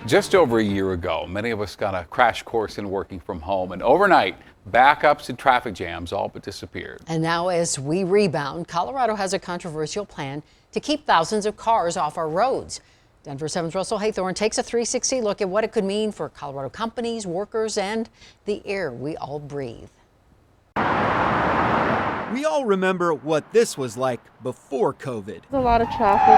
Just over a year ago, many of us got a crash course in working from home, and overnight, backups and traffic jams all but disappeared. And now as we rebound, Colorado has a controversial plan to keep thousands of cars off our roads. Denver 7's Russell Haythorne takes a 360 look at what it could mean for Colorado companies, workers, and the air we all breathe. We all remember what this was like before COVID. There's a lot of traffic.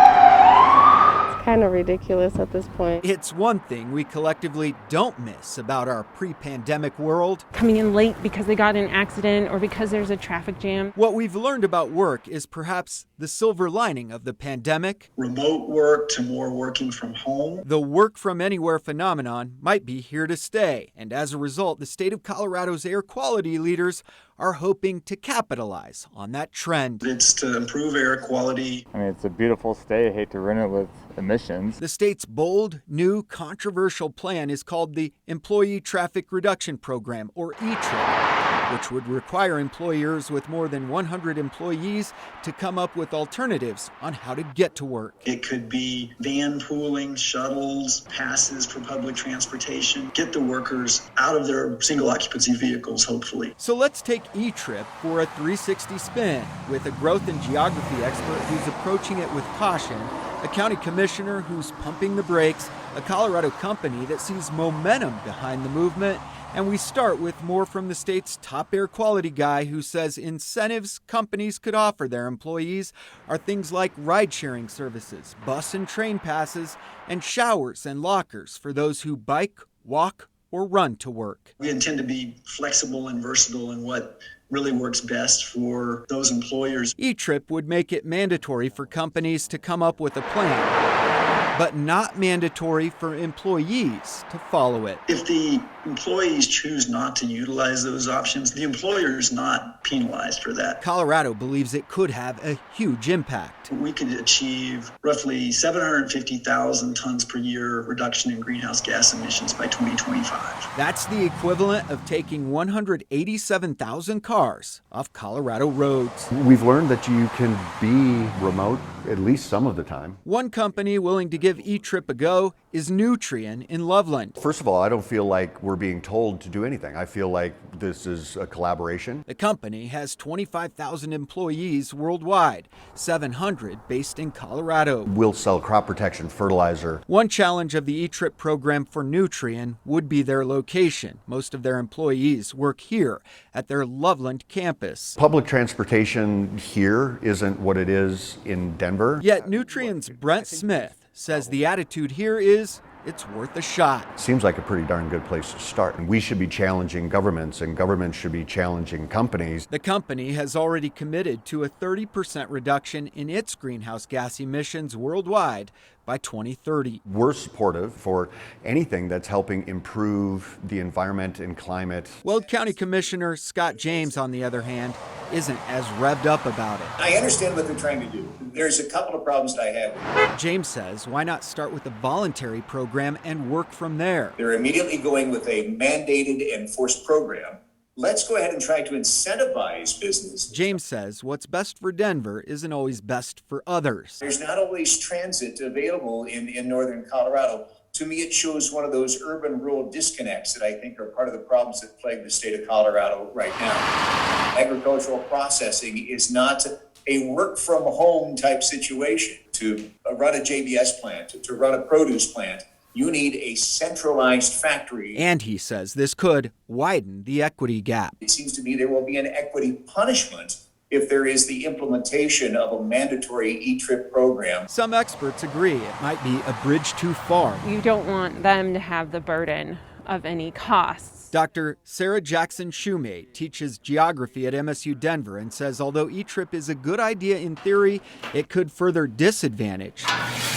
It's kind of ridiculous at this point. It's one thing we collectively don't miss about our pre-pandemic world. Coming in late because they got in an accident or because there's a traffic jam. What we've learned about work is perhaps the silver lining of the pandemic. Remote work to more working from home. The work from anywhere phenomenon might be here to stay. And as a result, the state of Colorado's air quality leaders are hoping to capitalize on that trend. It's to improve air quality. I mean, it's a beautiful state. I hate to ruin it with emissions. The state's bold, new, controversial plan is called the Employee Traffic Reduction Program, or ETRP, which would require employers with more than 100 employees to come up with alternatives on how to get to work. It could be van pooling, shuttles, passes for public transportation, get the workers out of their single occupancy vehicles, hopefully. So let's take ETRP for a 360 spin with a growth and geography expert who's approaching it with caution, a county commissioner who's pumping the brakes, a Colorado company that sees momentum behind the movement, and we start with more from the state's top air quality guy who says incentives companies could offer their employees are things like ride-sharing services, bus and train passes, and showers and lockers for those who bike, walk, or run to work. We intend to be flexible and versatile in what really works best for those employers. ETRP would make it mandatory for companies to come up with a plan, but not mandatory for employees to follow it. If the employees choose not to utilize those options, the employer is not penalized for that. Colorado believes it could have a huge impact. We could achieve roughly 750,000 tons per year reduction in greenhouse gas emissions by 2025. That's the equivalent of taking 187,000 cars off Colorado roads. We've learned that you can be remote at least some of the time. One company willing to give ETRP a go is Nutrien in Loveland. First of all, I don't feel like we're being told to do anything. I feel like this is a collaboration. The company has 25,000 employees worldwide, 700 based in Colorado. We'll sell crop protection fertilizer. One challenge of the ETRP program for Nutrien would be their location. Most of their employees work here at their Loveland campus. Public transportation here isn't what it is in Denver. Yet Nutrien's Brent Smith says the attitude here is it's worth a shot. Seems like a pretty darn good place to start. And we should be challenging governments, and governments should be challenging companies. The company has already committed to a 30% reduction in its greenhouse gas emissions worldwide by 2030. We're supportive for anything that's helping improve the environment and climate. Weld County Commissioner Scott James, on the other hand, isn't as revved up about it. I understand what they're trying to do. There's a couple of problems that I have. James says, why not start with a voluntary program and work from there? They're immediately going with a mandated and forced program. Let's go ahead and try to incentivize business. James says what's best for Denver isn't always best for others. There's not always transit available in northern Colorado. To me, it shows one of those urban-rural disconnects that I think are part of the problems that plague the state of Colorado right now. Agricultural processing is not a work-from-home type situation. To run a JBS plant, to run a produce plant, you need a centralized factory. And he says this could widen the equity gap. It seems to me there will be an equity punishment if there is the implementation of a mandatory ETRP program. Some experts agree it might be a bridge too far. You don't want them to have the burden of any costs. Dr. Sarah Jackson Shumate teaches geography at MSU Denver and says although ETRP is a good idea in theory, it could further disadvantage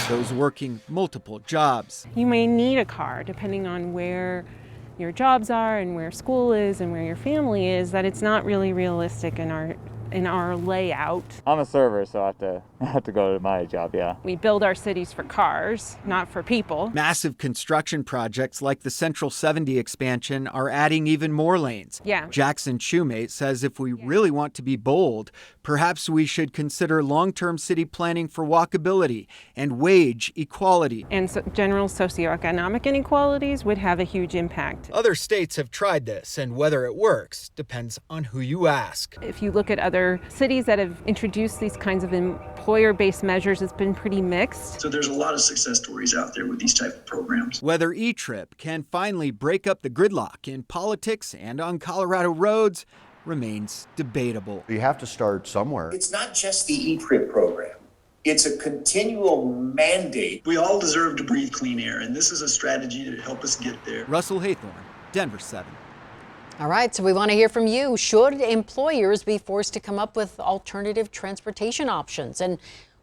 those working multiple jobs. You may need a car depending on where your jobs are and where school is and where your family is, that it's not really realistic in our layout. I'm a server, so I have to go to my job, yeah. We build our cities for cars, not for people. Massive construction projects like the Central 70 expansion are adding even more lanes. Yeah. Jackson Shumate says if we really want to be bold, Perhaps we should consider long-term city planning for walkability and wage equality. And general socioeconomic inequalities would have a huge impact. Other states have tried this, and whether it works depends on who you ask. If you look at other cities that have introduced these kinds of employer-based measures, it's been pretty mixed. So there's a lot of success stories out there with these type of programs. Whether ETRP can finally break up the gridlock in politics and on Colorado roads remains debatable. You have to start somewhere. It's not just the ETRP program. It's a continual mandate. We all deserve to breathe clean air, and this is a strategy to help us get there. Russell Haythorne, Denver 7. All right, so we want to hear from you. Should employers be forced to come up with alternative transportation options? And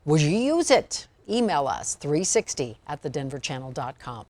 would you use it? Email us 360@thedenverchannel.com.